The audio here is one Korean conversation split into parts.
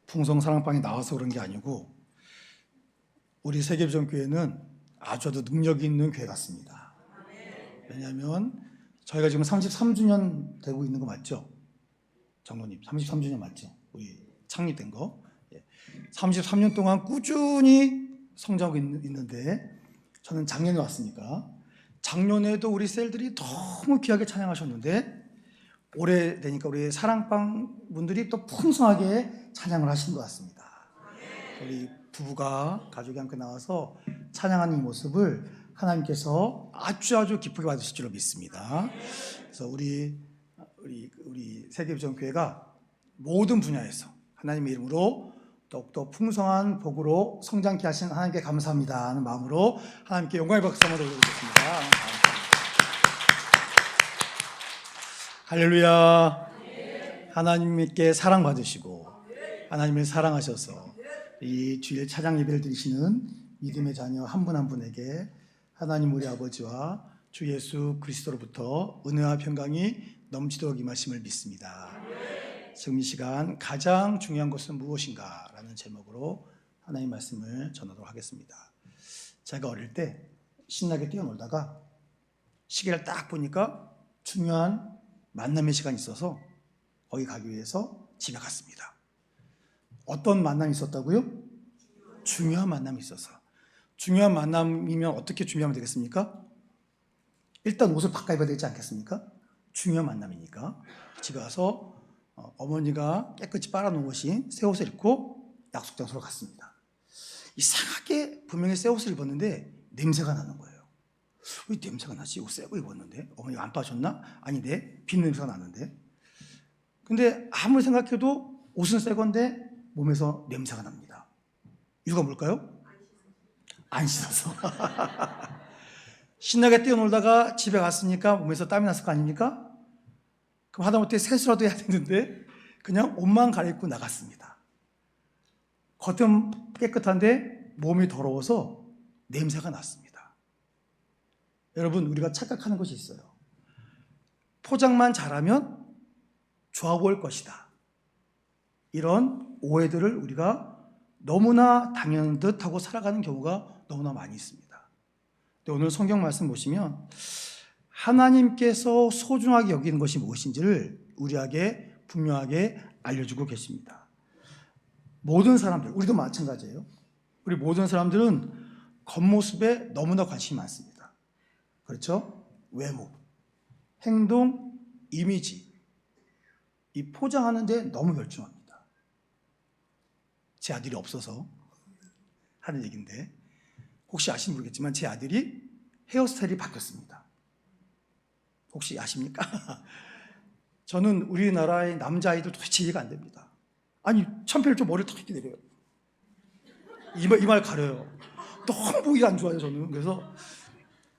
풍성 사랑방에 나와서 그런 게 아니고 우리 세계비전교회는 아주 능력이 있는 교회 같습니다. 왜냐하면 저희가 지금 33주년 되고 있는 거 맞죠? 장로님 33주년 맞죠? 우리 창립된 거 33년 동안 꾸준히 성장하고 있는데 저는 작년에 왔으니까 작년에도 우리 셀들이 너무 귀하게 찬양하셨는데 올해 되니까 우리 사랑방 분들이 또 풍성하게 찬양을 하신 것 같습니다. 우리 부부가 가족이 함께 나와서 찬양하는 이 모습을 하나님께서 아주 기쁘게 받으실 줄로 믿습니다. 그래서 우리 세계비전교회가 모든 분야에서 하나님의 이름으로 더욱더 풍성한 복으로 성장케 하신 하나님께 감사합니다 하는 마음으로 하나님께 영광의 박수 한번 드리겠습니다. 할렐루야. 하나님께 사랑받으시고 하나님을 사랑하셔서 이 주일 찬양 예배를 드리시는 믿음의 자녀 한 분 한 분에게 하나님 우리 아버지와 주 예수 그리스도로부터 은혜와 평강이 넘치도록 임하심을 믿습니다. 지금 이 시간 가장 중요한 것은 무엇인가 라는 제목으로 하나님의 말씀을 전하도록 하겠습니다. 제가 어릴 때 신나게 뛰어놀다가 시계를 딱 보니까 중요한 만남의 시간이 있어서 거기 가기 위해서 집에 갔습니다. 어떤 만남이 있었다고요? 중요한 만남이 있어서. 중요한 만남이면 어떻게 준비하면 되겠습니까? 일단 옷을 바꿔 입어야 되지 않겠습니까? 중요한 만남이니까. 집에 가서 어머니가 깨끗이 빨아놓으신 새 옷을 입고 약속 장소로 갔습니다. 이상하게 분명히 새 옷을 입었는데 냄새가 나는 거예요. 왜 냄새가 나지? 옷 새 거 입었는데? 어머니가 안 빠졌나? 아닌데? 빈 냄새가 나는데? 근데 아무리 생각해도 옷은 새 건데 몸에서 냄새가 납니다. 이유가 뭘까요? 안 씻어서. 신나게 뛰어놀다가 집에 갔으니까 몸에서 땀이 났을 거 아닙니까? 그럼 하다못해 세수라도 해야 되는데 그냥 옷만 갈아입고 나갔습니다. 겉은 깨끗한데 몸이 더러워서 냄새가 났습니다. 여러분, 우리가 착각하는 것이 있어요. 포장만 잘하면 좋아 보일 것이다. 이런 오해들을 우리가 너무나 당연한 듯 하고 살아가는 경우가 너무나 많이 있습니다. 근데 오늘 성경 말씀 보시면 하나님께서 소중하게 여기는 것이 무엇인지를 우리에게 분명하게 알려주고 계십니다. 모든 사람들, 우리도 마찬가지예요. 우리 모든 사람들은 겉모습에 너무나 관심이 많습니다. 그렇죠? 외모, 행동, 이미지, 이 포장하는 데 너무 열중합니다. 제 아들이 없어서 하는 얘기인데 혹시 아시는지 모르겠지만 제 아들이 헤어스타일이 바뀌었습니다. 혹시 아십니까? 저는 우리나라의 남자아이들 도대체 이해가 안 됩니다. 아니 천편을 좀 머리를 탁 이렇게 내려요. 이마를 가려요. 너무 보기가 안 좋아요 저는. 그래서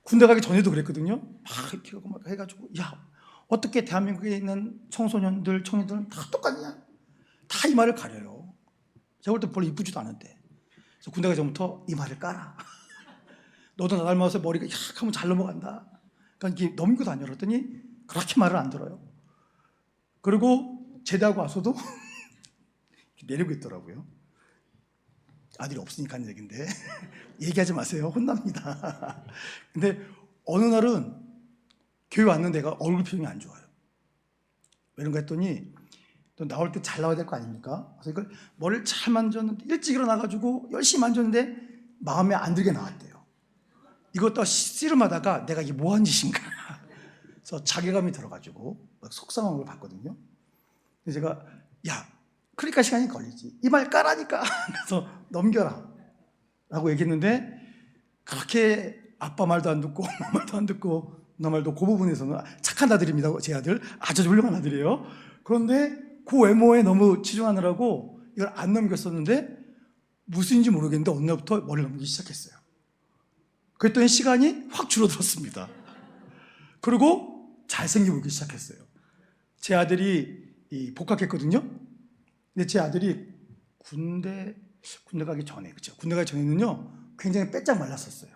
군대 가기 전에도 그랬거든요. 막 이렇게 하고 막 해가지고 야 어떻게 대한민국에 있는 청소년들 청년들은 다 똑같냐? 다 이마를 가려요. 제가 볼 때 별로 이쁘지도 않은데. 그래서 군대 가기 전부터 이마를 깔아. 너도 나 닮아서 머리가 약 하면 잘 넘어간다. 그러니까 이렇게 넘기고 다녀. 그랬더니 그렇게 말을 안 들어요. 그리고 제대하고 와서도 내리고 있더라고요. 아들이 없으니까 하는 얘기인데 얘기하지 마세요. 혼납니다. 근데 어느 날은 교회 왔는 데가 얼굴 표정이 안 좋아요. 왜 그런가 했더니 또 나올 때 잘 나와야 될 거 아닙니까? 그래서 이걸 머리를 잘 만졌는데 일찍 일어나가지고 열심히 만졌는데 마음에 안 들게 나왔대요. 이것도 씨름하다가 내가 이게 뭐한 짓인가. 그래서 자괴감이 들어가지고 속상한 걸 봤거든요. 그래서 제가 야 그러니까 시간이 걸리지. 이 말 까라니까. 그래서 넘겨라 라고 얘기했는데 그렇게 아빠 말도 안 듣고 엄마 말도 안 듣고 너 말도 그 부분에서는 착한 아들입니다. 제 아들 아주 훌륭한 아들이에요. 그런데 그 외모에 너무 치중하느라고 이걸 안 넘겼었는데 무슨인지 모르겠는데 어느 날부터 머리를 넘기기 시작했어요. 그랬더니 시간이 확 줄어들었습니다. 그리고 잘생겨 보기 시작했어요. 제 아들이 복학했거든요. 근데 제 아들이 군대 가기 전에, 그렇죠? 군대 가기 전에는요 굉장히 빼짝 말랐었어요.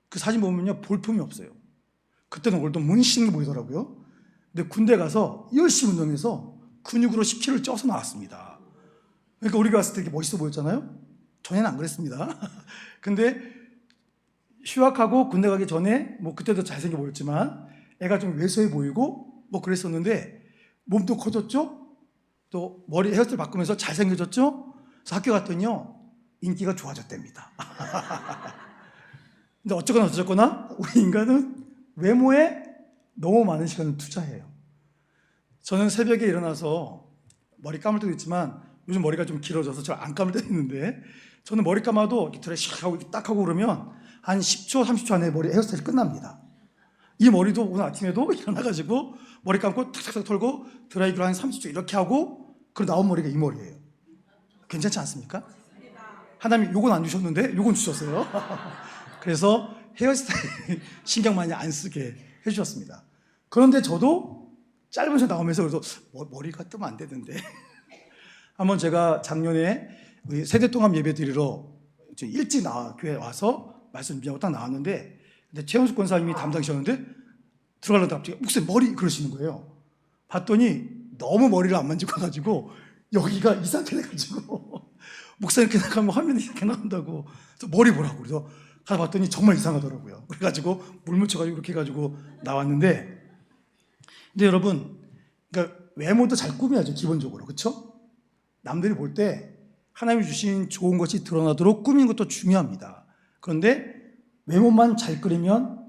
그 사진 보면요 볼품이 없어요. 그때는 얼굴도 문신이 보이더라고요. 근데 군대 가서 열심히 운동해서 근육으로 10kg를 쪄서 나왔습니다. 그러니까 우리가 봤을 때 되게 멋있어 보였잖아요. 전에는 안 그랬습니다. 근데 휴학하고 군대 가기 전에 뭐 그때도 잘생겨 보였지만 애가 좀 왜소해 보이고 뭐 그랬었는데 몸도 커졌죠. 또 머리 헤어스타일 바꾸면서 잘생겨졌죠. 그래서 학교 갔더니요 인기가 좋아졌답니다. 근데 어쩌거나 우리 인간은 외모에 너무 많은 시간을 투자해요. 저는 새벽에 일어나서 머리 감을 때도 있지만 요즘 머리가 좀 길어져서 잘 안 감을 때도 있는데 저는 머리 감아도 이렇게 드레 샥 하고 이렇게 딱 하고 그러면 한 10초, 30초 안에 머리 헤어스타일이 끝납니다. 이 머리도 오늘 아침에도 일어나가지고 머리 감고 탁탁탁 털고 드라이기로 한 30초 이렇게 하고 그리고 나온 머리가 이 머리예요. 괜찮지 않습니까? 하나님이 요건 안 주셨는데 요건 주셨어요. 그래서 헤어스타일 신경 많이 안 쓰게 해주셨습니다. 그런데 저도 짧은 셔 나오면서 그래서 머리가 뜨면 안 되는데 한번 제가 작년에 우리 세대통합 예배 드리러 일찍 교회에 와서 말씀 준비하고 딱 나왔는데 근데 최영숙 권사님이 담당이셨는데 들어가려다 갑자기 목사님 머리 그러시는 거예요. 봤더니 너무 머리를 안 만지고 가지고 여기가 이상하게 돼가지고 목사님 이렇게 나가면 화면이 이렇게 나온다고 그래서 머리 보라고 그래서 가서 봤더니 정말 이상하더라고요. 그래가지고 물 묻혀가지고 이렇게 해가지고 나왔는데 근데 여러분 그러니까 외모도 잘 꾸며야죠. 기본적으로 그렇죠? 남들이 볼 때 하나님이 주신 좋은 것이 드러나도록 꾸미는 것도 중요합니다. 그런데 외모만 잘 꾸미면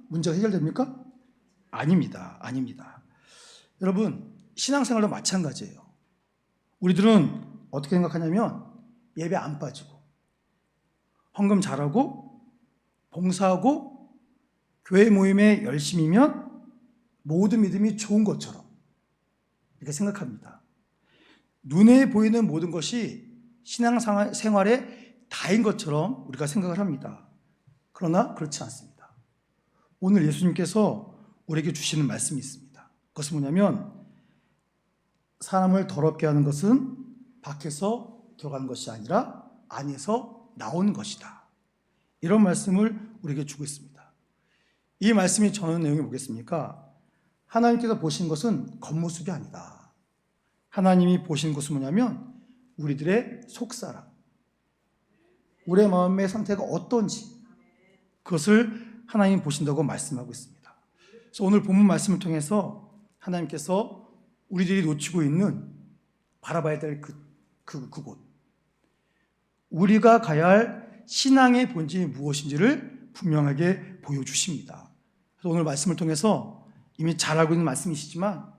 문제가 해결됩니까? 아닙니다. 여러분 신앙생활도 마찬가지예요. 우리들은 어떻게 생각하냐면 예배 안 빠지고 헌금 잘하고 봉사하고 교회 모임에 열심히면 모든 믿음이 좋은 것처럼 이렇게 생각합니다. 눈에 보이는 모든 것이 신앙생활의 다인 것처럼 우리가 생각을 합니다. 그러나 그렇지 않습니다. 오늘 예수님께서 우리에게 주시는 말씀이 있습니다. 그것은 뭐냐면 사람을 더럽게 하는 것은 밖에서 들어가는 것이 아니라 안에서 나오는 것이다. 이런 말씀을 우리에게 주고 있습니다. 이 말씀이 전하는 내용이 뭐겠습니까? 하나님께서 보신 것은 겉모습이 아니다. 하나님이 보시는 것은 뭐냐면 우리들의 속사람, 우리의 마음의 상태가 어떤지 그것을 하나님 보신다고 말씀하고 있습니다. 그래서 오늘 본문 말씀을 통해서 하나님께서 우리들이 놓치고 있는 바라봐야 될 그곳, 우리가 가야 할 신앙의 본질이 무엇인지를 분명하게 보여주십니다. 그래서 오늘 말씀을 통해서 이미 잘 알고 있는 말씀이시지만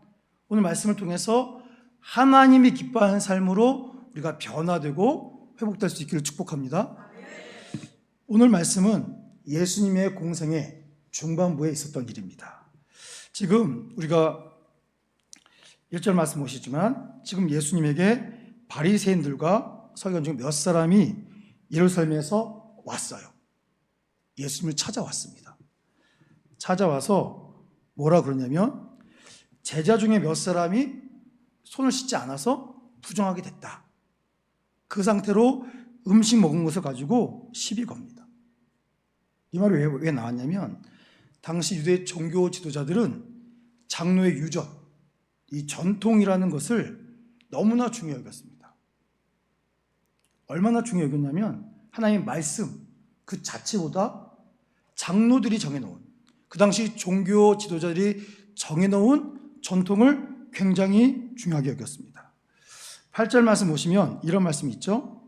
오늘 말씀을 통해서 하나님이 기뻐하는 삶으로 우리가 변화되고 회복될 수 있기를 축복합니다. 오늘 말씀은 예수님의 공생의 중반부에 있었던 일입니다. 지금 우리가 1절 말씀 보시지만 지금 예수님에게 바리새인들과 서기관 중 몇 사람이 예루살렘에서 왔어요. 예수님을 찾아왔습니다. 찾아와서 뭐라 그러냐면 제자 중에 몇 사람이 손을 씻지 않아서 부정하게 됐다. 그 상태로 음식 먹은 것을 가지고 시비 겁니다. 이 말이 왜 나왔냐면 당시 유대 종교 지도자들은 장로의 유전, 이 전통이라는 것을 너무나 중요히 여겼습니다. 얼마나 중요히 여겼냐면 하나님의 말씀 그 자체보다 장로들이 정해놓은 그 당시 종교 지도자들이 정해놓은 전통을 굉장히 중요하게 여겼습니다. 8절 말씀 보시면 이런 말씀이 있죠.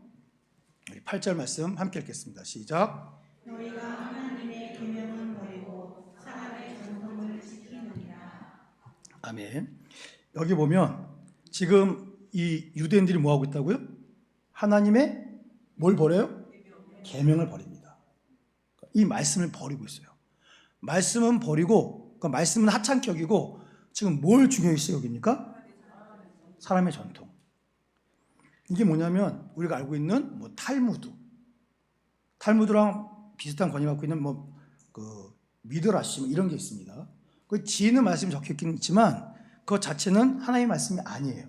8절 말씀 함께 읽겠습니다. 시작. 너희가 하나님의 계명은 버리고 사람의 전통을 지키느니라. 아멘. 여기 보면 지금 이 유대인들이 뭐 하고 있다고요? 하나님의 뭘 버려요? 계명을 버립니다. 이 말씀을 버리고 있어요. 말씀은 버리고, 그러니까 말씀은 하찮게 여기고 지금 뭘 중요시 여깁니까? 사람의 전통. 이게 뭐냐면 우리가 알고 있는 뭐 탈무드랑 비슷한 권위 갖고 있는 그 미드라시 이런 게 있습니다. 그 지는 말씀이 적혀 있긴 있지만 그 자체는 하나님의 말씀이 아니에요.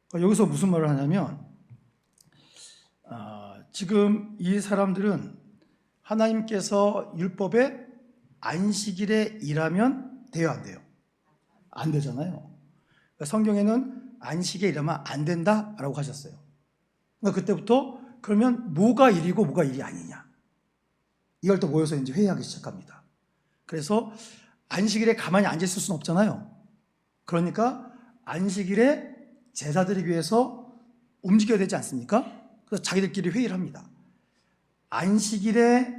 그러니까 여기서 무슨 말을 하냐면 지금 이 사람들은 하나님께서 율법에 안식일에 일하면 돼요, 안 돼요? 안 되잖아요. 그러니까 성경에는 안식에 일하면 안 된다라고 하셨어요. 그러니까 그때부터 그러면 뭐가 일이고 뭐가 일이 아니냐, 이걸 또 모여서 이제 회의하기 시작합니다. 그래서 안식일에 가만히 앉아 있을 수는 없잖아요. 그러니까 안식일에 제사 드리기 위해서 움직여야 되지 않습니까? 그래서 자기들끼리 회의를 합니다. 안식일에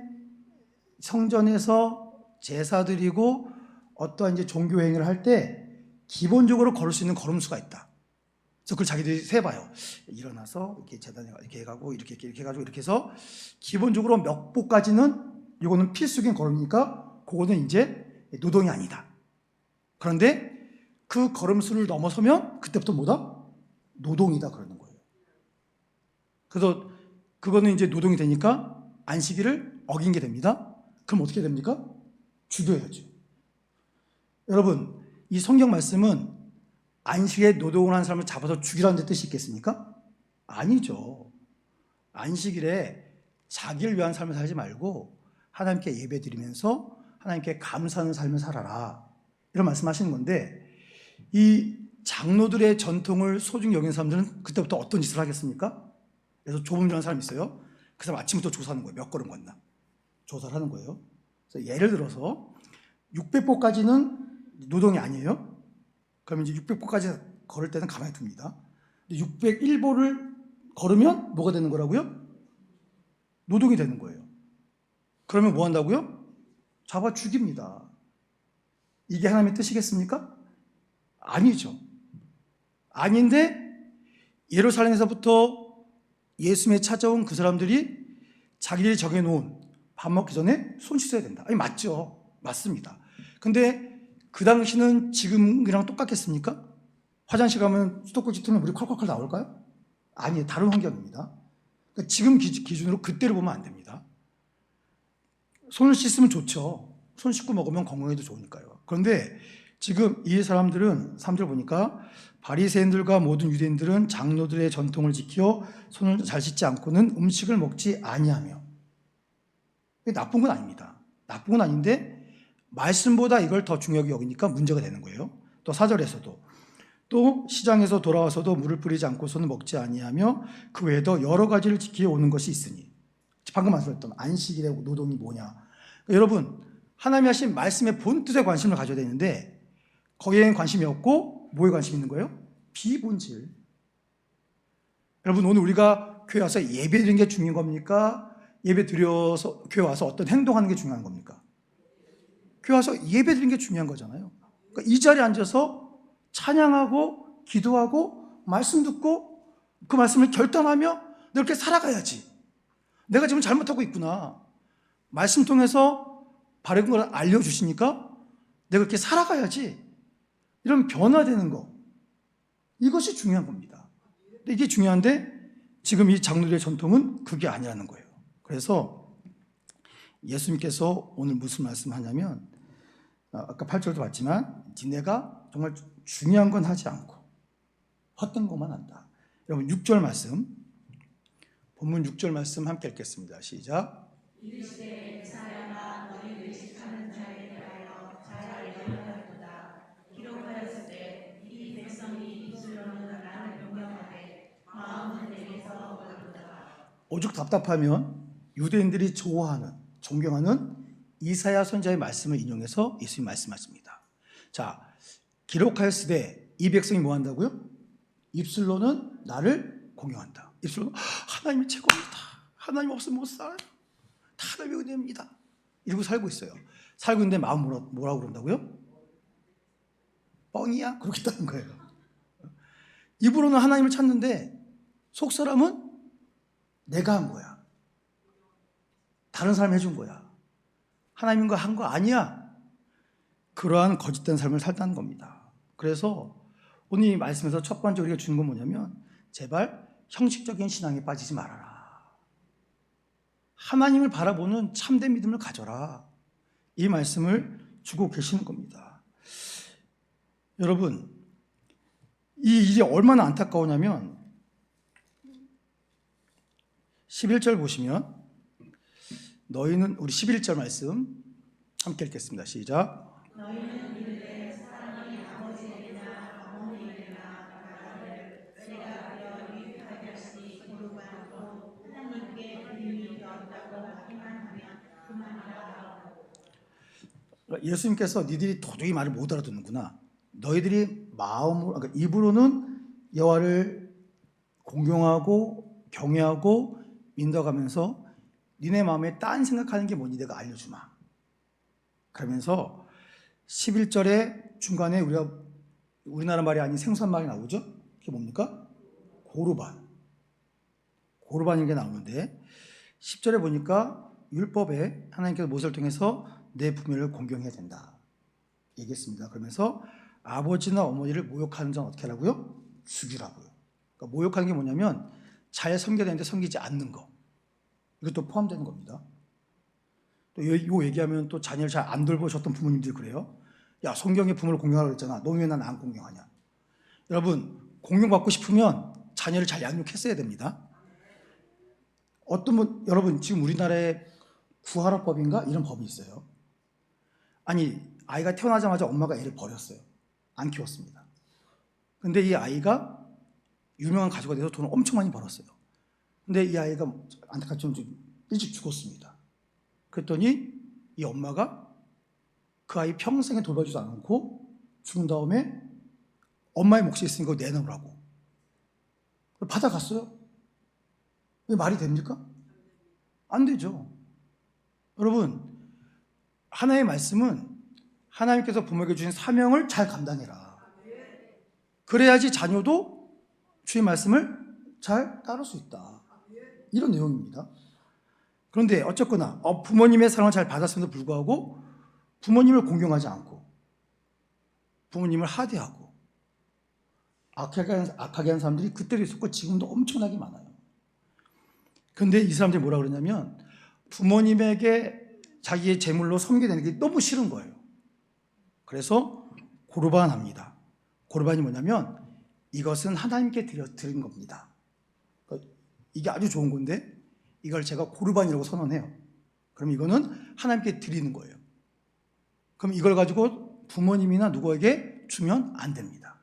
성전에서 제사 드리고 어떠한 이제 종교 행위를 할 때 기본적으로 걸을 수 있는 걸음수가 있다. 그래서 그걸 자기들이 세봐요. 일어나서 이렇게 재단에 이렇게 해가고 이렇게 해가지고 이렇게 해서 기본적으로 몇 보까지는 이거는 필수적인 걸음이니까 그거는 이제 노동이 아니다. 그런데 그 걸음수를 넘어서면 그때부터 뭐다? 노동이다 그러는 거예요. 그래서 그거는 이제 노동이 되니까 안식일을 어긴 게 됩니다. 그럼 어떻게 됩니까? 죽여야죠. 여러분, 이 성경 말씀은 안식에 노동을 하는 사람을 잡아서 죽이라는 뜻이 있겠습니까? 아니죠. 안식일에 자기를 위한 삶을 살지 말고 하나님께 예배드리면서 하나님께 감사하는 삶을 살아라, 이런 말씀하시는 건데, 이 장로들의 전통을 소중히 여기는 사람들은 그때부터 어떤 짓을 하겠습니까? 그래서 조범주라는 사람이 있어요. 그 사람 아침부터 조사하는 거예요. 몇 걸음 걷나 조사를 하는 거예요. 그래서 예를 들어서 600보까지는 노동이 아니에요. 그러면 이제 600보까지 걸을 때는 가만히 둡니다. 601보를 걸으면 뭐가 되는 거라고요? 노동이 되는 거예요. 그러면 뭐 한다고요? 잡아 죽입니다. 이게 하나님의 뜻이겠습니까? 아니죠. 아닌데 예루살렘에서부터 예수님에 찾아온 그 사람들이 자기들이 정해놓은 밥 먹기 전에 손 씻어야 된다. 아니, 맞죠. 맞습니다. 근데 그 당시는 지금이랑 똑같겠습니까? 화장실 가면 수도꼭지 틀면 물이 콸콸콸 나올까요? 아니에요. 다른 환경입니다. 그러니까 지금 기준으로 그때를 보면 안 됩니다. 손을 씻으면 좋죠. 손 씻고 먹으면 건강에도 좋으니까요. 그런데 지금 이 사람들 보니까 바리새인들과 모든 유대인들은 장로들의 전통을 지켜 손을 잘 씻지 않고는 음식을 먹지 아니하며. 이게 나쁜 건 아닙니다. 나쁜 건 아닌데 말씀보다 이걸 더 중요하게 여기니까 문제가 되는 거예요. 또 4절에서도 또 시장에서 돌아와서도 물을 뿌리지 않고 손을 먹지 아니하며 그 외에도 여러 가지를 지키어 오는 것이 있으니. 방금 말씀드렸던 안식일의 노동이 뭐냐. 그러니까 여러분, 하나님이 하신 말씀의 본뜻에 관심을 가져야 되는데 거기에는 관심이 없고 뭐에 관심이 있는 거예요? 비본질. 여러분, 오늘 우리가 교회 와서 예배 드리는 게 중요한 겁니까? 예배 드려서 교회 와서 어떤 행동하는 게 중요한 겁니까? 교회 와서 예배 드리는 게 중요한 거잖아요. 그러니까 이 자리에 앉아서 찬양하고 기도하고 말씀 듣고 그 말씀을 결단하며 내가 이렇게 살아가야지. 내가 지금 잘못하고 있구나. 말씀 통해서 바른 걸 알려주시니까 내가 이렇게 살아가야지. 이런 변화되는 거, 이것이 중요한 겁니다. 근데 이게 중요한데 지금 이 장로들의 전통은 그게 아니라는 거예요. 그래서 예수님께서 오늘 무슨 말씀하냐면, 아까 8절도 봤지만 니네가 정말 중요한 건 하지 않고 헛된 것만 한다. 여러분 6절 말씀, 본문 6절 말씀 함께 읽겠습니다. 시작. 이르시되 사야가 너희 의식하는 자에 대하여 잘 연락하도다. 기록하였으되 이 백성이 입술로는 나를 공경하되 마음은 내게서 멀도다. 오죽 답답하면 유대인들이 좋아하는, 존경하는 이사야 선지자의 말씀을 인용해서 예수님 말씀하십니다. 자, 기록하였으되 이 백성이 뭐 한다고요? 입술로는 나를 공경한다. 입술로는 하나님이 최고입니다. 하나님 없으면 못 살아요. 다 하나님의 은혜입니다. 이러고 살고 있어요. 살고 있는데 마음 뭐라고 그런다고요? 뻥이야? 그렇겠다는 거예요. 입으로는 하나님을 찾는데 속사람은 내가 한 거야. 다른 사람이 해준 거야. 하나님과 한 거 아니야. 그러한 거짓된 삶을 살다는 겁니다. 그래서 오늘 이 말씀에서 첫 번째 우리가 주는 건 뭐냐면, 제발 형식적인 신앙에 빠지지 말아라. 하나님을 바라보는 참된 믿음을 가져라. 이 말씀을 주고 계시는 겁니다. 여러분, 이 일이 얼마나 안타까우냐면 11절 보시면, 너희는, 우리 11절 말씀 함께 읽겠습니다. 시작. 너희는 이르되 사람이 아버지에게나 어머니에게나 나를 예수님께서 니들이 도저히 말을 못 알아듣는구나. 너희들이 마음으로, 그러니까 입으로는 여호와를 공경하고 경외하고 믿어가면서 니네 마음에 딴 생각하는 게 뭐니 내가 알려주마. 그러면서 11절에 중간에 우리나라 말이 아닌 생소한 말이 나오죠. 그게 뭡니까? 고르반. 고르반인 게 나오는데 10절에 보니까 율법에 하나님께서 모세를 통해서 내 부모를 공경해야 된다 얘기했습니다. 그러면서 아버지나 어머니를 모욕하는 자는 어떻게 하라고요? 죽이라고요. 그러니까 모욕하는 게 뭐냐면 잘 섬겨야 되는데 섬기지 않는 거, 이것도 포함되는 겁니다. 또 이 얘기하면 또 자녀를 잘 안 돌보셨던 부모님들이 그래요. 야, 성경에 부모를 공경하라고 했잖아. 너 왜 난 안 공경하냐? 여러분, 공경받고 싶으면 자녀를 잘 양육했어야 됩니다. 어떤 분, 여러분 지금 우리나라에 구하라법인가 이런 법이 있어요. 아니, 아이가 태어나자마자 엄마가 애를 버렸어요. 안 키웠습니다. 근데 이 아이가 유명한 가수가 돼서 돈을 엄청 많이 벌었어요. 근데 이 아이가 안타깝지만 좀 일찍 죽었습니다. 그랬더니 이 엄마가 그 아이 평생에 돌봐주지 않고 죽은 다음에 엄마의 몫이 있으니까 내놓으라고 받아갔어요. 이게 말이 됩니까? 안 되죠. 여러분, 하나님의 말씀은 하나님께서 부모에게 주신 사명을 잘 감당해라. 그래야지 자녀도 주의 말씀을 잘 따를 수 있다. 이런 내용입니다. 그런데 어쨌거나 부모님의 사랑을 잘 받았음에도 불구하고 부모님을 공경하지 않고 부모님을 하대하고 악하게 한 사람들이 그때도 있었고 지금도 엄청나게 많아요. 그런데 이 사람들이 뭐라 그러냐면 부모님에게 자기의 재물로 섬기는 게 너무 싫은 거예요. 그래서 고르반합니다. 고르반이 뭐냐면 이것은 하나님께 드린 겁니다. 이게 아주 좋은 건데 이걸 제가 고르반이라고 선언해요. 그럼 이거는 하나님께 드리는 거예요. 그럼 이걸 가지고 부모님이나 누구에게 주면 안 됩니다.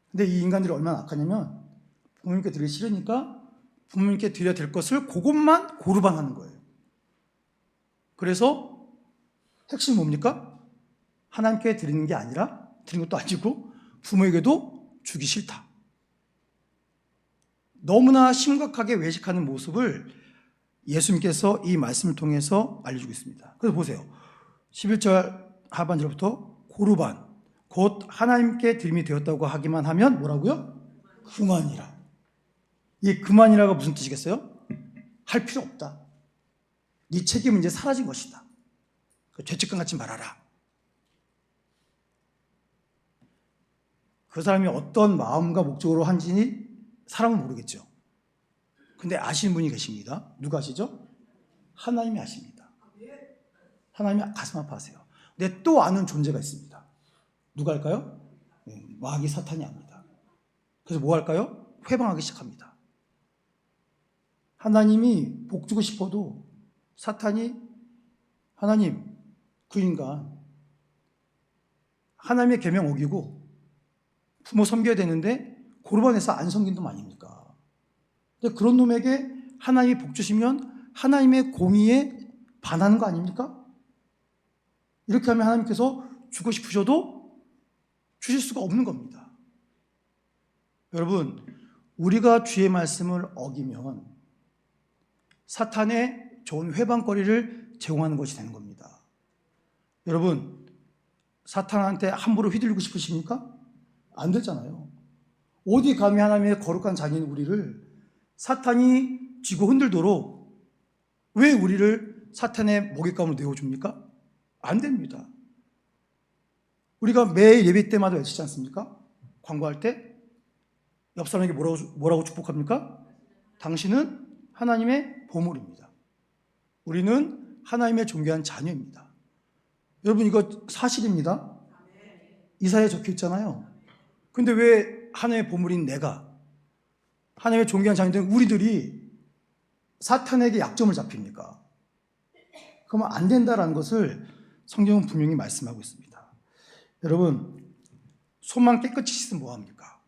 근데 이 인간들이 얼마나 악하냐면 부모님께 드리기 싫으니까 부모님께 드려야 될 것을 그것만 고르반하는 거예요. 그래서 핵심이 뭡니까? 하나님께 드리는 게 아니라 드리는 것도 아니고 부모에게도 주기 싫다. 너무나 심각하게 외식하는 모습을 예수님께서 이 말씀을 통해서 알려주고 있습니다. 그래서 보세요. 11절 하반절부터 고르반, 곧 하나님께 드림이 되었다고 하기만 하면 뭐라고요? 그만이라. 이 그만이라가 무슨 뜻이겠어요? 할 필요 없다. 네 책임은 이제 사라진 것이다. 죄책감 갖지 말아라. 그 사람이 어떤 마음과 목적으로 한지 사람은 모르겠죠. 근데 아시는 분이 계십니다. 누가 아시죠? 하나님이 아십니다. 하나님이 가슴 아파하세요. 근데 또 아는 존재가 있습니다. 누가 할까요? 마귀 사탄이 압니다. 그래서 뭐 할까요? 회방하기 시작합니다. 하나님이 복 주고 싶어도 사탄이 하나님, 그 인간 하나님의 계명 어기고 부모 섬겨야 되는데 고르반에서 안 섬긴 놈 아닙니까? 근데 그런 놈에게 하나님이 복 주시면 하나님의 공의에 반하는 거 아닙니까? 이렇게 하면 하나님께서 주고 싶으셔도 주실 수가 없는 겁니다. 여러분, 우리가 주의 말씀을 어기면 사탄의 좋은 회방거리를 제공하는 것이 되는 겁니다. 여러분, 사탄한테 함부로 휘둘리고 싶으십니까? 안 되잖아요. 어디 감히 하나님의 거룩한 자녀인 우리를 사탄이 쥐고 흔들도록 왜 우리를 사탄의 먹잇감으로 내어줍니까? 안 됩니다. 우리가 매일 예배 때마다 외치지 않습니까? 광고할 때 옆 사람에게 뭐라고 축복합니까? 당신은 하나님의 보물입니다. 우리는 하나님의 존귀한 자녀입니다. 여러분, 이거 사실입니다. 이사야에 적혀 있잖아요. 근데 왜 하나님의 보물인 내가, 하나님의 존귀한 자녀된 우리들이 사탄에게 약점을 잡힙니까? 그러면 안 된다라는 것을 성경은 분명히 말씀하고 있습니다. 여러분, 손만 깨끗이 씻으면 뭐합니까?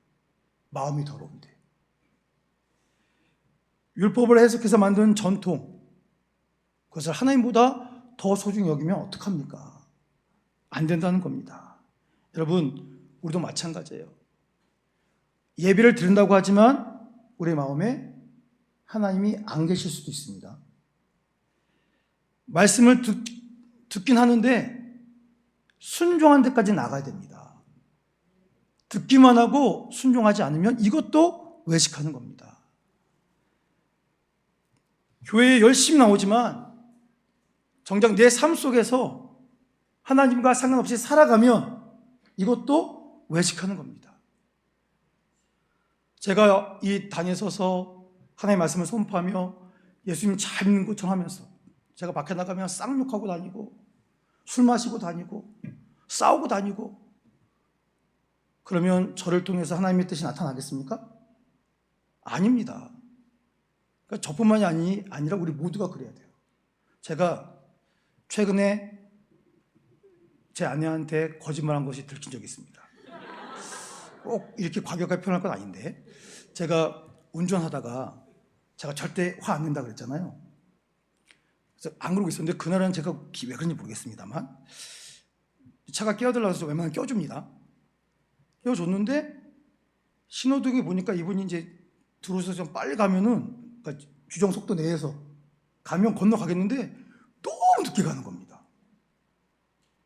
마음이 더러운데. 율법을 해석해서 만든 전통, 그것을 하나님보다 더 소중히 여기면 어떡합니까? 안 된다는 겁니다. 여러분, 우리도 마찬가지예요. 예배를 드린다고 하지만 우리 마음에 하나님이 안 계실 수도 있습니다. 말씀을 듣긴 하는데 순종한 데까지 나가야 됩니다. 듣기만 하고 순종하지 않으면 이것도 외식하는 겁니다. 교회에 열심히 나오지만 정작 내 삶 속에서 하나님과 상관없이 살아가면 이것도 외식하는 겁니다. 제가 이 단에 서서 하나님의 말씀을 선포하며 예수님 잘 믿는 것처럼 하면서 제가 밖에 나가면 쌍욕하고 다니고 술 마시고 다니고 싸우고 다니고 그러면 저를 통해서 하나님의 뜻이 나타나겠습니까? 아닙니다. 그러니까 저뿐만이 아니라 우리 모두가 그래야 돼요. 제가 최근에 제 아내한테 거짓말한 것이 들킨 적이 있습니다. 꼭 이렇게 과격하게 표현할 건 아닌데 제가 운전하다가 제가 절대 화 안 낸다 그랬잖아요. 그래서 안 그러고 있었는데 그날은 제가 왜 그런지 모르겠습니다만 차가 끼어들라고 해서 웬만하면 껴줍니다. 껴줬는데 신호등이 보니까 이분이 이제 들어오셔서 좀 빨리 가면은 그러니까 규정 속도 내에서 가면 건너가겠는데 너무 늦게 가는 겁니다.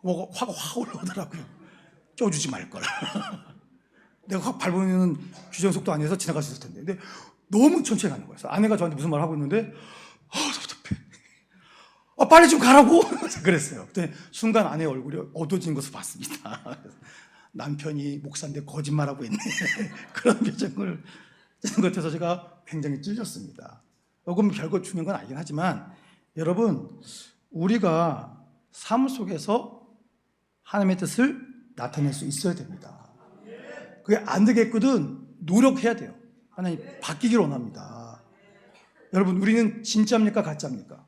화가 확 올라오더라고요. 껴주지 말걸. 내가 확 밟으면 규정 속도 안에서 지나갈 수 있을 텐데. 근데 너무 천천히 가는 거예요. 그래서 아내가 저한테 무슨 말 하고 있는데 답답해. 빨리 좀 가라고. 그랬어요. 그때 순간 아내의 얼굴이 어두워진 것을 봤습니다. 남편이 목사인데 거짓말하고 있네. 그런 표정을 쓰는 것 같아서 제가 굉장히 찔렸습니다. 요건 별거 중요한 건 아니긴 하지만 여러분, 우리가 삶 속에서 하나님의 뜻을 나타낼 수 있어야 됩니다. 그게 안 되겠거든 노력해야 돼요. 하나님 바뀌기를 원합니다. 여러분, 우리는 진짜입니까 가짜입니까?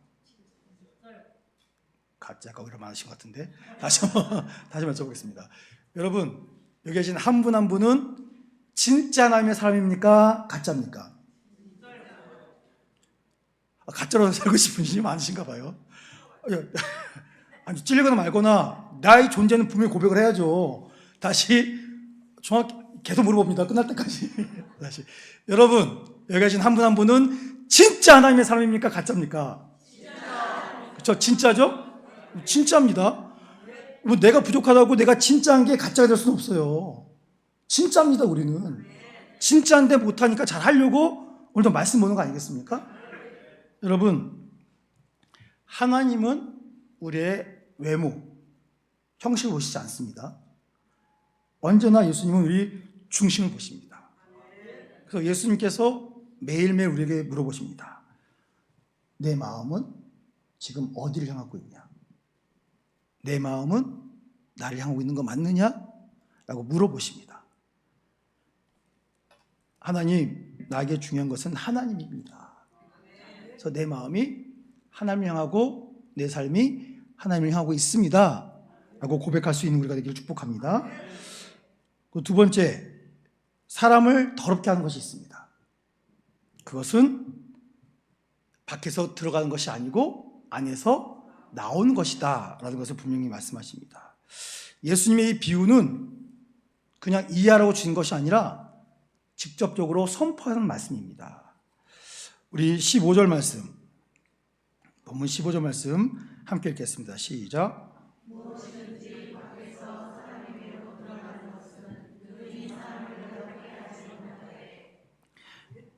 가짜가 오히려 많으신 것 같은데 다시 한번 여쭤보겠습니다. 여러분, 여기 계신 한 분 한 분은 진짜 하나님의 사람입니까 가짜입니까? 가짜로 살고 싶은 분이 많으신가 봐요. 아니, 찔리거나 말거나 나의 존재는 분명히 고백을 해야죠. 다시 정확히 계속 물어봅니다. 끝날 때까지. 다시. 여러분, 여기 계신 한 분 한 분은 진짜 하나님의 사람입니까 가짜입니까? 그렇죠? 진짜죠? 진짜입니다. 내가 부족하다고 내가 진짜한 게 가짜가 될 수는 없어요. 진짜입니다. 우리는 진짜인데 못하니까 잘 하려고 오늘도 말씀 보는 거 아니겠습니까? 여러분, 하나님은 우리의 외모, 형식을 보시지 않습니다. 언제나 예수님은 우리 중심을 보십니다. 그래서 예수님께서 매일매일 우리에게 물어보십니다. 내 마음은 지금 어디를 향하고 있냐? 내 마음은 나를 향하고 있는 거 맞느냐? 라고 물어보십니다. 하나님, 나에게 중요한 것은 하나님입니다. 그래서 내 마음이 하나님을 향하고 내 삶이 하나님을 향하고 있습니다. 라고 고백할 수 있는 우리가 되기를 축복합니다. 두 번째, 사람을 더럽게 하는 것이 있습니다. 그것은 밖에서 들어가는 것이 아니고 안에서 나오는 것이다 라는 것을 분명히 말씀하십니다. 예수님의 이 비유는 그냥 이해하라고 주신 것이 아니라 직접적으로 선포하는 말씀입니다. 우리 15절 말씀, 본문 15절 말씀 함께 읽겠습니다. 시작. 무엇이든지 밖에서 사람에게로 들어가는 것은 그들이 사람을 더럽게 하지 못하되.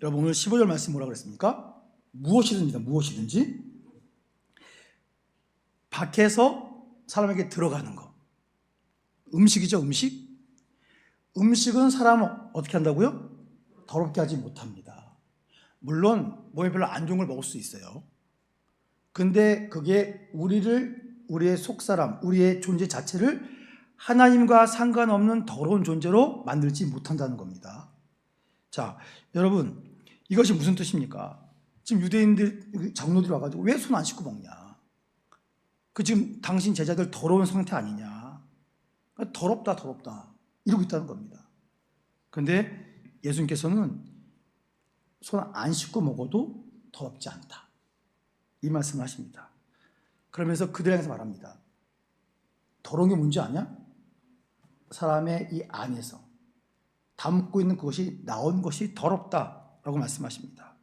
여러분, 오늘 15절 말씀 뭐라고 그랬습니까? 무엇이든지다. 무엇이든지 밖에서 사람에게 들어가는 것. 음식이죠. 음식은 사람을 어떻게 한다고요? 더럽게 하지 못합니다. 물론 몸에 별로 안 좋은 걸 먹을 수 있어요. 근데 그게 우리의 속사람, 우리의 존재 자체를 하나님과 상관없는 더러운 존재로 만들지 못한다는 겁니다. 자, 여러분, 이것이 무슨 뜻입니까? 지금 유대인들, 장로들이 와가지고 왜 손 안 씻고 먹냐? 지금 당신 제자들 더러운 상태 아니냐? 더럽다 이러고 있다는 겁니다. 그런데 예수님께서는 손 안 씻고 먹어도 더럽지 않다, 이 말씀을 하십니다. 그러면서 그들에게서 말합니다. 더러운 게 뭔지 아냐? 사람의 이 안에서 담고 있는 그것이 나온 것이 더럽다라고 말씀하십니다.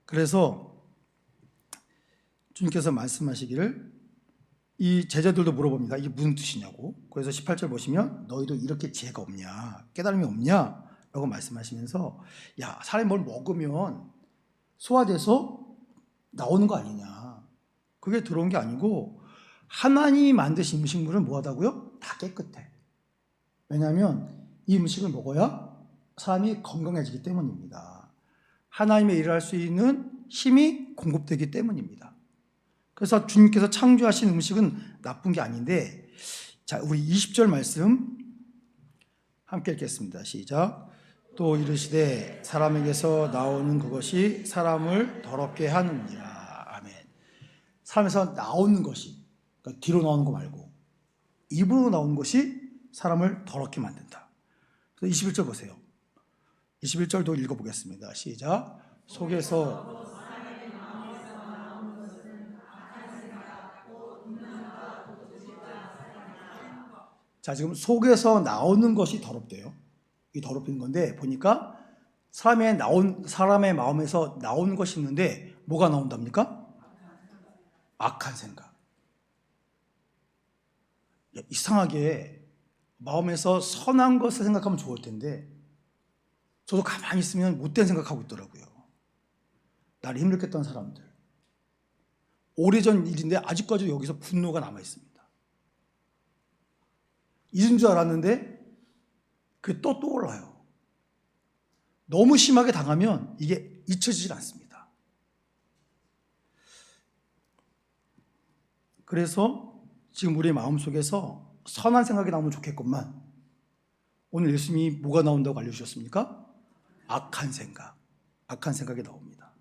그래서 주님께서 말씀하시기를 이 제자들도 물어봅니다. 이게 무슨 뜻이냐고. 그래서 18절 보시면 너희도 이렇게 지혜가 없냐, 깨달음이 없냐 라고 말씀하시면서 야, 사람이 뭘 먹으면 소화돼서 나오는 거 아니냐. 그게 들어온 게 아니고 하나님이 만드신 음식물은 뭐하다고요? 다 깨끗해. 왜냐하면 이 음식을 먹어야 사람이 건강해지기 때문입니다. 하나님의 일을 할 수 있는 힘이 공급되기 때문입니다. 그래서 주님께서 창조하신 음식은 나쁜 게 아닌데, 자, 우리 20절 말씀 함께 읽겠습니다. 시작. 또 이르시되 사람에게서 나오는 그것이 사람을 더럽게 하느니라. 아멘. 사람에서 나오는 것이, 그러니까 뒤로 나오는 거 말고 입으로 나오는 것이 사람을 더럽게 만든다. 그래서 21절 보세요. 21절도 읽어보겠습니다. 시작. 속에서 자, 지금 속에서 나오는 것이 더럽대요. 이 더럽힌 건데 보니까 사람의 마음에서 나오는 것이 있는데 뭐가 나온답니까? 악한 생각. 이상하게 마음에서 선한 것을 생각하면 좋을 텐데 저도 가만히 있으면 못된 생각하고 있더라고요. 나를 힘들게 했던 사람들. 오래전 일인데 아직까지 여기서 분노가 남아있습니다. 잊은 줄 알았는데 그게 또 떠올라요. 너무 심하게 당하면 이게 잊혀지질 않습니다. 그래서 지금 우리의 마음속에서 선한 생각이 나오면 좋겠건만 오늘 예수님이 뭐가 나온다고 알려주셨습니까? 악한 생각, 악한 생각이 나옵니다.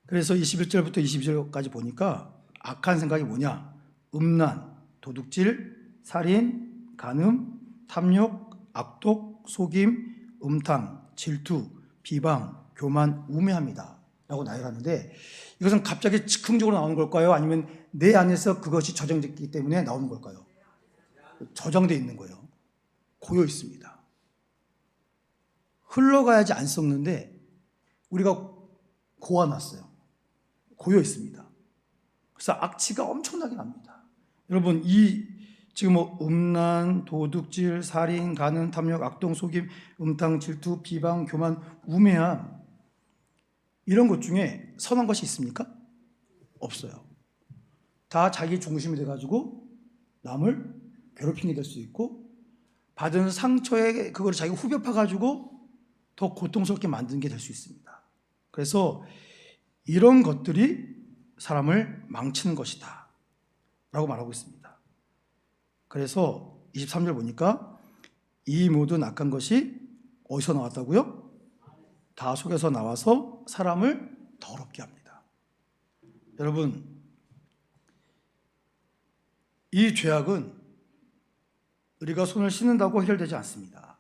그래서 21절부터 22절까지 보니까 악한 생각이 뭐냐? 음란, 도둑질, 살인, 간음, 탐욕, 악독, 속임, 음탕, 질투, 비방, 교만, 우매합니다 라고 나열하는데 이것은 갑자기 즉흥적으로 나오는 걸까요? 아니면 내 안에서 그것이 저장됐기 때문에 나오는 걸까요? 저장되어 있는 거예요. 고여 있습니다. 흘러가야지 안 썩는데 우리가 고아놨어요. 고여 있습니다. 그래서 악취가 엄청나게 납니다. 여러분, 지금 음란, 도둑질, 살인, 간음, 탐욕, 악동, 속임, 음탕, 질투, 비방, 교만, 우매함 이런 것 중에 선한 것이 있습니까? 없어요. 다 자기 중심이 돼가지고 남을 괴롭히게 될 수 있고 받은 상처에 그걸 자기가 후벼 파가지고 더 고통스럽게 만드는 게 될 수 있습니다. 그래서 이런 것들이 사람을 망치는 것이다 라고 말하고 있습니다. 그래서 23절 보니까 이 모든 악한 것이 어디서 나왔다고요? 다 속에서 나와서 사람을 더럽게 합니다. 여러분, 이 죄악은 우리가 손을 씻는다고 해결되지 않습니다.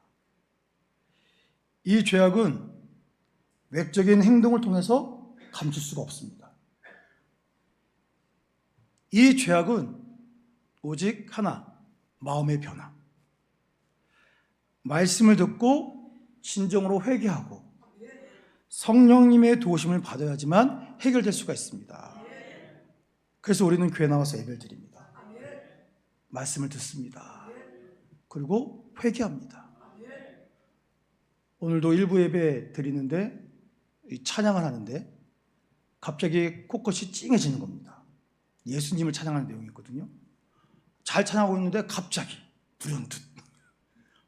이 죄악은 외적인 행동을 통해서 감출 수가 없습니다. 이 죄악은 오직 하나, 마음의 변화. 말씀을 듣고 진정으로 회개하고 성령님의 도우심을 받아야지만 해결될 수가 있습니다. 그래서 우리는 교회 나와서 예배를 드립니다. 말씀을 듣습니다. 그리고 회개합니다. 오늘도 일부 예배 드리는데 찬양을 하는데 갑자기 코끝이 찡해지는 겁니다. 예수님을 찬양하는 내용이거든요. 잘 찬양하고 있는데 갑자기 불현듯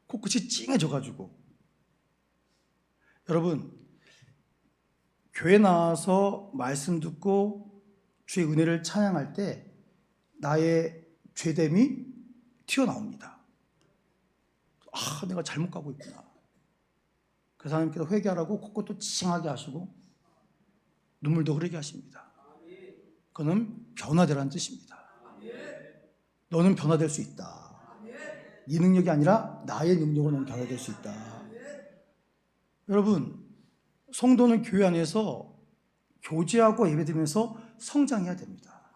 코끝이 찡해져가지고 여러분, 교회 나와서 말씀 듣고 주의 은혜를 찬양할 때 나의 죄됨이 튀어나옵니다. 아, 내가 잘못 가고 있구나. 그래서 하나님께서 회개하라고 코끝도 찡하게 하시고 눈물도 흐르게 하십니다. 그거는 변화되라는 뜻입니다. 너는 변화될 수 있다. 네 능력이 아니라 나의 능력으로 너는 변화될 수 있다. 여러분, 성도는 교회 안에서 교제하고 예배드리면서 성장해야 됩니다.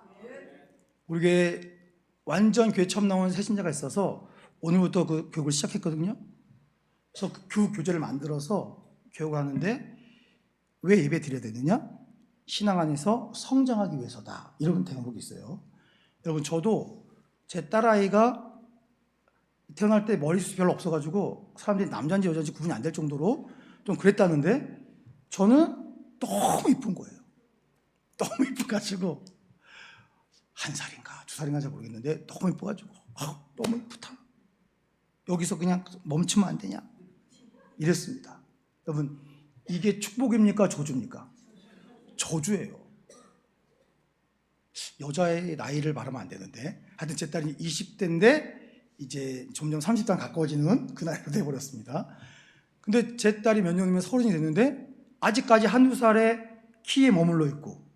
우리 교회 완전 교회 처음 나온 새신자가 있어서 오늘부터 그 교육을 시작했거든요. 그래서 그 교재를 만들어서 교육을 하는데 왜 예배 드려야 되느냐? 신앙 안에서 성장하기 위해서다. 이런 대목이 있어요. 여러분, 저도 제 딸아이가 태어날 때 머리숱이 별로 없어가지고 사람들이 남자인지 여자인지 구분이 안 될 정도로 좀 그랬다는데 저는 너무 이쁜 거예요. 너무 이뻐가지고 1살인가 2살인가 잘 모르겠는데 너무 이뻐가지고 너무 이쁘다. 여기서 그냥 멈추면 안 되냐? 이랬습니다. 여러분, 이게 축복입니까? 저주입니까? 저주예요. 여자의 나이를 말하면 안 되는데 하여튼 제 딸이 20대인데 이제 점점 30대 가까워지는 그 나이로 돼버렸습니다. 근데 제 딸이 몇 년이면 30이 됐는데 아직까지 한두 살의 키에 머물러 있고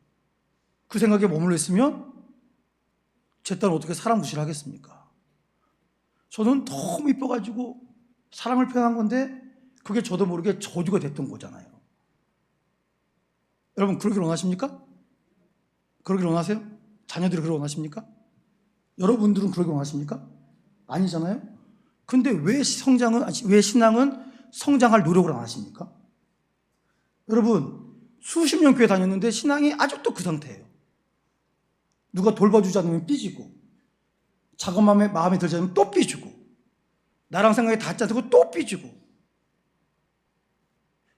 그 생각에 머물러 있으면 제 딸은 어떻게 사랑 무시를 하겠습니까? 저는 너무 이뻐가지고 사랑을 표현한 건데 그게 저도 모르게 저주가 됐던 거잖아요. 여러분, 그러길 원하십니까? 그러길 원하세요? 자녀들이 그러길 원하십니까? 여러분들은 그러길 원하십니까? 아니잖아요. 근데 왜 신앙은 성장할 노력을 안 하십니까? 여러분, 수십 년 교회 다녔는데 신앙이 아직도 그 상태예요. 누가 돌봐주지 않으면 삐지고, 작은 마음에 들지 않으면 또 삐지고, 나랑 생각이 닿지 않고 또 삐지고,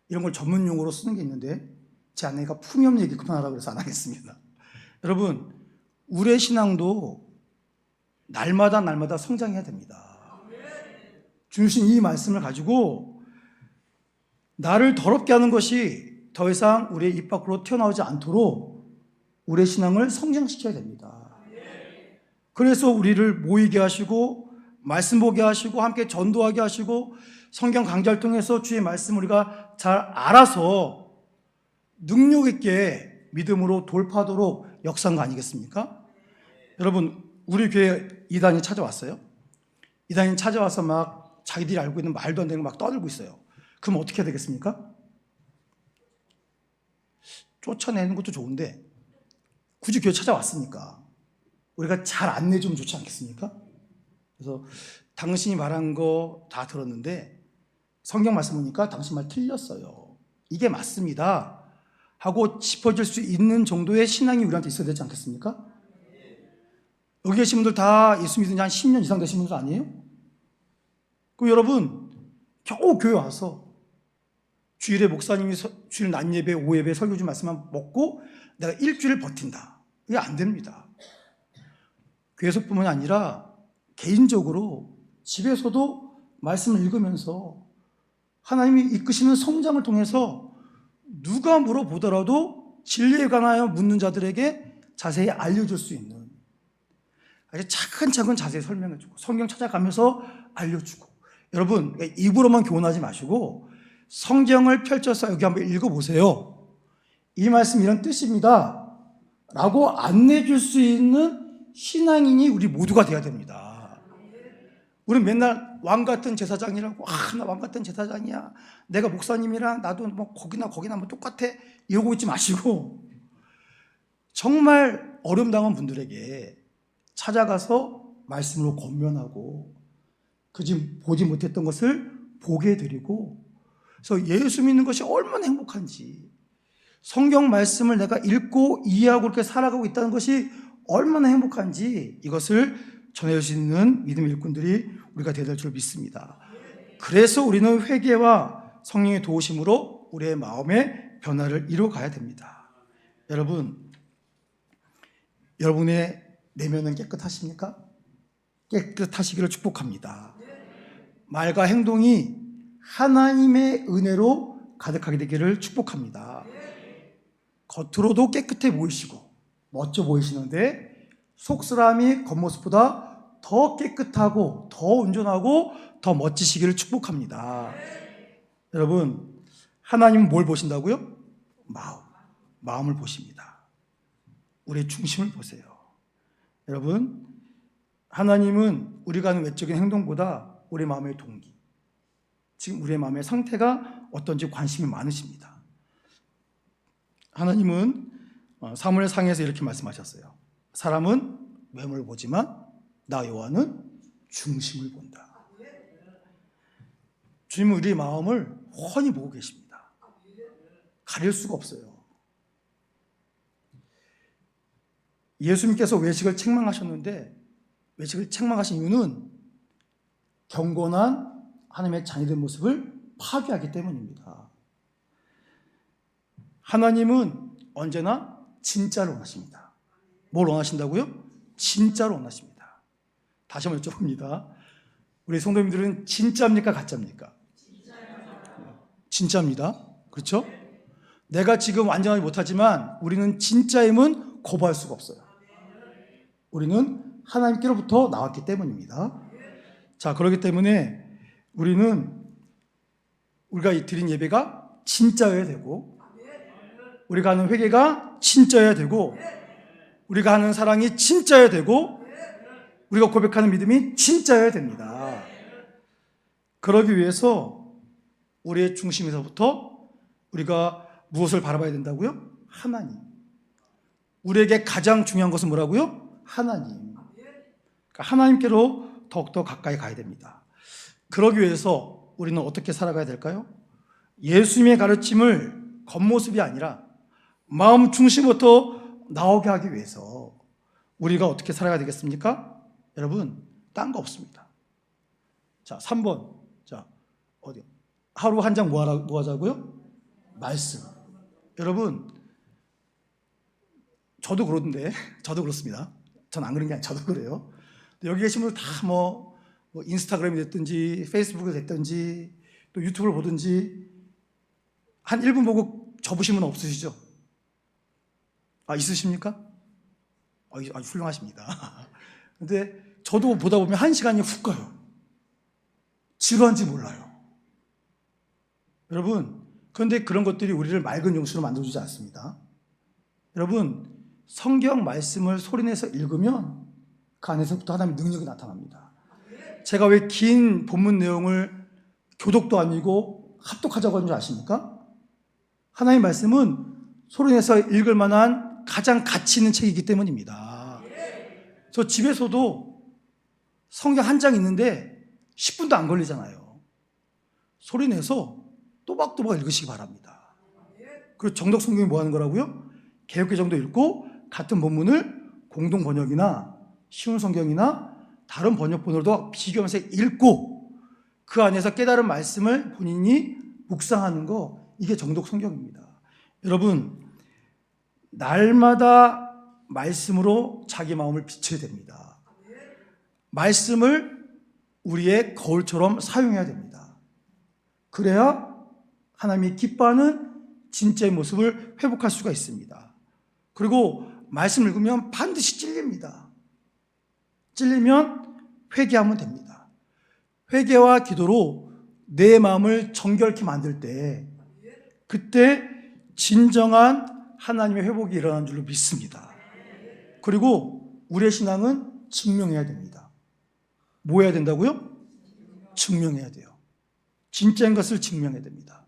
이런 걸 전문 용어로 쓰는 게 있는데 제 아내가 품위 얘기 그만하라고 그래서 안 하겠습니다. 여러분, 우리의 신앙도 날마다 성장해야 됩니다. 주신 이 말씀을 가지고 나를 더럽게 하는 것이 더 이상 우리의 입 밖으로 튀어나오지 않도록 우리의 신앙을 성장시켜야 됩니다. 그래서 우리를 모이게 하시고 말씀 보게 하시고 함께 전도하게 하시고 성경 강좌를 통해서 주의 말씀을 우리가 잘 알아서 능력 있게 믿음으로 돌파하도록 역사한 거 아니겠습니까? 여러분, 우리 교회 이단이 찾아왔어요. 이단이 찾아와서 막 자기들이 알고 있는 말도 안 되는 거 막 떠들고 있어요. 그럼 어떻게 해야 되겠습니까? 쫓아내는 것도 좋은데 굳이 교회 찾아왔으니까 우리가 잘 안내주면 좋지 않겠습니까? 그래서 당신이 말한 거 다 들었는데 성경 말씀 보니까 당신 말 틀렸어요. 이게 맞습니다. 하고 짚어질 수 있는 정도의 신앙이 우리한테 있어야 되지 않겠습니까? 여기 계신 분들 다 예수 믿은 지 한 10년 이상 되신 분들 아니에요? 그럼 여러분, 겨우 교회 와서 주일에 목사님이 주일 낮 예배, 오후 예배 설교 좀 말씀만 먹고 내가 일주일을 버틴다. 이게 안 됩니다. 교회에서뿐만 아니라 개인적으로 집에서도 말씀을 읽으면서 하나님이 이끄시는 성장을 통해서 누가 물어보더라도 진리에 관하여 묻는 자들에게 자세히 알려줄 수 있는, 아주 차근차근 자세히 설명해주고 성경 찾아가면서 알려주고, 여러분 입으로만 교훈하지 마시고 성경을 펼쳐서 여기 한번 읽어보세요. 이 말씀 이런 뜻입니다 라고 안내줄 수 있는 신앙인이 우리 모두가 돼야 됩니다. 우리는 맨날 왕같은 제사장이라고, 나 왕같은 제사장이야, 내가 목사님이랑 나도 뭐 거기나 뭐 똑같아, 이러고 있지 마시고 정말 어려움 당한 분들에게 찾아가서 말씀으로 권면하고 그지 보지 못했던 것을 보게 해드리고, 그래서 예수 믿는 것이 얼마나 행복한지, 성경 말씀을 내가 읽고 이해하고 그렇게 살아가고 있다는 것이 얼마나 행복한지 이것을 전해줄 수 있는 믿음의 일꾼들이 우리가 되어야 될 줄 믿습니다. 그래서 우리는 회개와 성령의 도우심으로 우리의 마음의 변화를 이루어가야 됩니다. 여러분의 내면은 깨끗하십니까? 깨끗하시기를 축복합니다. 말과 행동이 하나님의 은혜로 가득하게 되기를 축복합니다. 겉으로도 깨끗해 보이시고 멋져 보이시는데 속사람이 겉모습보다 더 깨끗하고 더 온전하고 더 멋지시기를 축복합니다. 여러분, 하나님은 뭘 보신다고요? 마음을 보십니다. 우리의 중심을 보세요. 여러분, 하나님은 우리가 하는 외적인 행동보다 우리 마음의 동기, 지금 우리의 마음의 상태가 어떤지 관심이 많으십니다. 하나님은 사무엘상에서 이렇게 말씀하셨어요. 사람은 외모를 보지만 나 여호와는 중심을 본다. 주님은 우리의 마음을 훤히 보고 계십니다. 가릴 수가 없어요. 예수님께서 외식을 책망하셨는데 외식을 책망하신 이유는 경건한 하나님의 자녀된 모습을 파괴하기 때문입니다. 하나님은 언제나 진짜를 원하십니다. 뭘 원하신다고요? 진짜를 원하십니다. 다시 한번 여쭤봅니다. 우리 성도님들은 진짜입니까? 가짜입니까? 진짜입니다. 그렇죠? 내가 지금 완전하지 못하지만 우리는 진짜임은 거부할 수가 없어요. 우리는 하나님께로부터 나왔기 때문입니다. 자, 그렇기 때문에 우리가 드린 예배가 진짜여야 되고, 우리가 하는 회개가 진짜여야 되고, 우리가 하는 사랑이 진짜여야 되고, 우리가 고백하는 믿음이 진짜여야 됩니다. 그러기 위해서 우리의 중심에서부터 우리가 무엇을 바라봐야 된다고요? 하나님. 우리에게 가장 중요한 것은 뭐라고요? 하나님. 그러니까 하나님께로 더욱더 가까이 가야 됩니다. 그러기 위해서 우리는 어떻게 살아가야 될까요? 예수님의 가르침을 겉모습이 아니라 마음 중심부터 나오게 하기 위해서 우리가 어떻게 살아가야 되겠습니까? 여러분, 딴 거 없습니다. 자, 3번. 자, 어디요? 하루 한 장 뭐 하자고요? 말씀. 여러분, 저도 그러는데, 저도 그렇습니다. 전 안 그런 게 아니라 저도 그래요. 여기 계신 분들 다 뭐 인스타그램이 됐든지 페이스북이 됐든지 또 유튜브를 보든지 한 1분 보고 접으신 분 없으시죠? 아, 있으십니까? 아주 훌륭하십니다. 근데 저도 보다 보면 1시간이 훅 가요. 지루한지 몰라요. 여러분, 그런데 그런 것들이 우리를 맑은 용수로 만들어주지 않습니다. 여러분, 성경 말씀을 소리내서 읽으면 그 안에서부터 하나님의 능력이 나타납니다. 제가 왜 긴 본문 내용을 교독도 아니고 합독하자고 하는 줄 아십니까? 하나님의 말씀은 소리내서 읽을 만한 가장 가치 있는 책이기 때문입니다. 저 집에서도 성경 한 장 있는데 10분도 안 걸리잖아요. 소리내서 또박또박 읽으시기 바랍니다. 그리고 정독 성경이 뭐 하는 거라고요? 개역개정도 읽고 같은 본문을 공동 번역이나 쉬운 성경이나 다른 번역본으로도 비교하면서 읽고 그 안에서 깨달은 말씀을 본인이 묵상하는 거, 이게 정독 성경입니다. 여러분, 날마다 말씀으로 자기 마음을 비춰야 됩니다. 말씀을 우리의 거울처럼 사용해야 됩니다. 그래야 하나님이 기뻐하는 진짜의 모습을 회복할 수가 있습니다. 그리고 말씀을 읽으면 반드시 찔립니다. 찔리면 회개하면 됩니다. 회개와 기도로 내 마음을 정결케 만들 때 그때 진정한 하나님의 회복이 일어나는 줄로 믿습니다. 그리고 우리의 신앙은 증명해야 됩니다. 뭐 해야 된다고요? 증명해야 돼요. 진짜인 것을 증명해야 됩니다.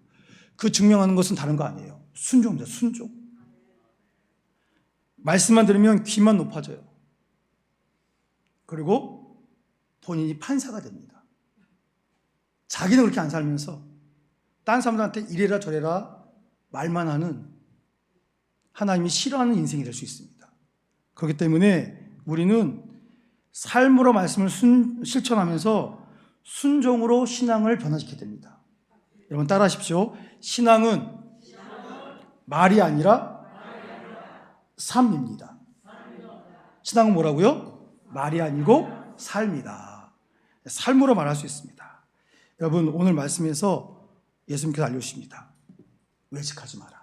그 증명하는 것은 다른 거 아니에요. 순종입니다. 순종. 말씀만 들으면 귀만 높아져요. 그리고 본인이 판사가 됩니다. 자기는 그렇게 안 살면서 딴 사람들한테 이래라 저래라 말만 하는, 하나님이 싫어하는 인생이 될 수 있습니다. 그렇기 때문에 우리는 삶으로 말씀을 실천하면서 순종으로 신앙을 변화시켜야 됩니다. 여러분 따라하십시오. 신앙은 말이 아니라 삶입니다. 신앙은 뭐라고요? 말이 아니고 삶이다. 삶으로 말할 수 있습니다. 여러분, 오늘 말씀에서 예수님께서 알려주십니다. 외식하지 마라.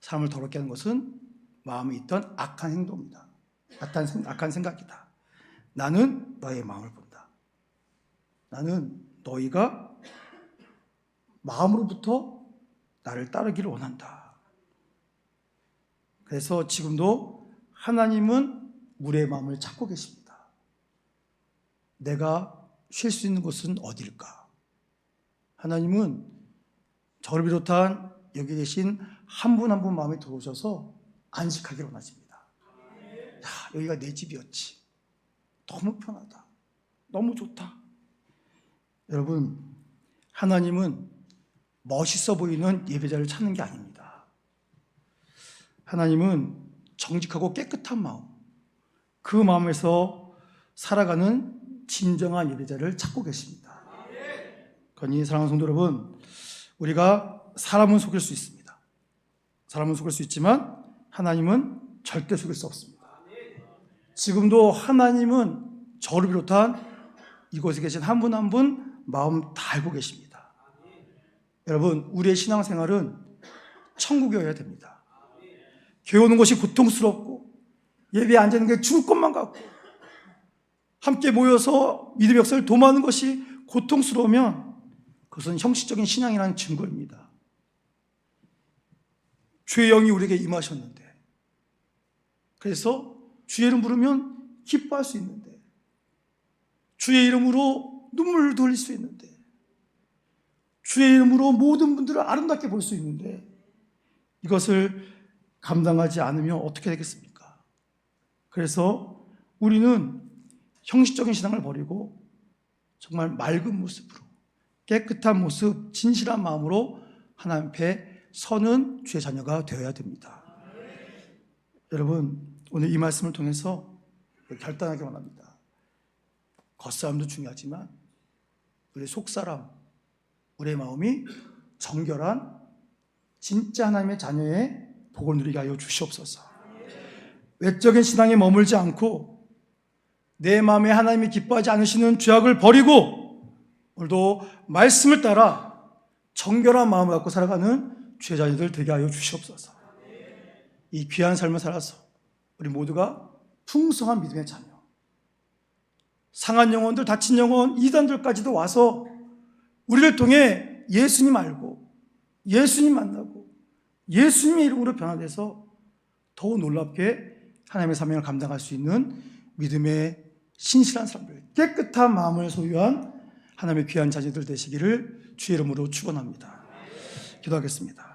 사람을 더럽게 하는 것은 마음에 있던 악한 행동이다. 악한 생각이다. 나는 너의 마음을 본다. 나는 너희가 마음으로부터 나를 따르기를 원한다. 그래서 지금도 하나님은 우리의 마음을 찾고 계십니다. 내가 쉴 수 있는 곳은 어디일까? 하나님은 저를 비롯한 여기 계신 한 분 한 분 마음에 들어오셔서 안식하기를 원하십니다. 야, 여기가 내 집이었지. 너무 편하다. 너무 좋다. 여러분, 하나님은 멋있어 보이는 예배자를 찾는 게 아닙니다. 하나님은 정직하고 깨끗한 마음, 그 마음에서 살아가는 진정한 예배자를 찾고 계십니다. 그러니 사랑하는 성도 여러분, 우리가 사람은 속일 수 있습니다. 사람은 속일 수 있지만 하나님은 절대 속일 수 없습니다. 지금도 하나님은 저를 비롯한 이곳에 계신 한 분 한 분 마음 다 알고 계십니다. 여러분, 우리의 신앙생활은 천국이어야 됩니다. 교회 오는 것이 고통스럽고 예배에 앉아있는 게 죽을 것만 같고 함께 모여서 믿음의 역사를 도모하는 것이 고통스러우면 그것은 형식적인 신앙이라는 증거입니다. 주의 영이 우리에게 임하셨는데, 그래서 주의 이름 부르면 기뻐할 수 있는데, 주의 이름으로 눈물을 돌릴 수 있는데, 주의 이름으로 모든 분들을 아름답게 볼 수 있는데, 이것을 감당하지 않으면 어떻게 되겠습니까? 그래서 우리는 형식적인 신앙을 버리고 정말 맑은 모습으로, 깨끗한 모습, 진실한 마음으로 하나님 앞에 서는 주의 자녀가 되어야 됩니다. 여러분, 오늘 이 말씀을 통해서 결단하기 원합니다. 겉사람도 중요하지만 우리 속사람, 우리의 마음이 정결한 진짜 하나님의 자녀의 복을 누리게 하여 주시옵소서. 외적인 신앙에 머물지 않고 내 마음에 하나님이 기뻐하지 않으시는 죄악을 버리고 오늘도 말씀을 따라 정결한 마음을 갖고 살아가는 주의 자녀들 되게 하여 주시옵소서. 이 귀한 삶을 살아서 우리 모두가 풍성한 믿음의 자녀, 상한 영혼들, 다친 영혼, 이단들까지도 와서 우리를 통해 예수님 알고 예수님 만나고 예수님의 이름으로 변화돼서 더욱 놀랍게 하나님의 사명을 감당할 수 있는 믿음의 신실한 사람들, 깨끗한 마음을 소유한 하나님의 귀한 자녀들 되시기를 주의 이름으로 축원합니다. 기도하겠습니다.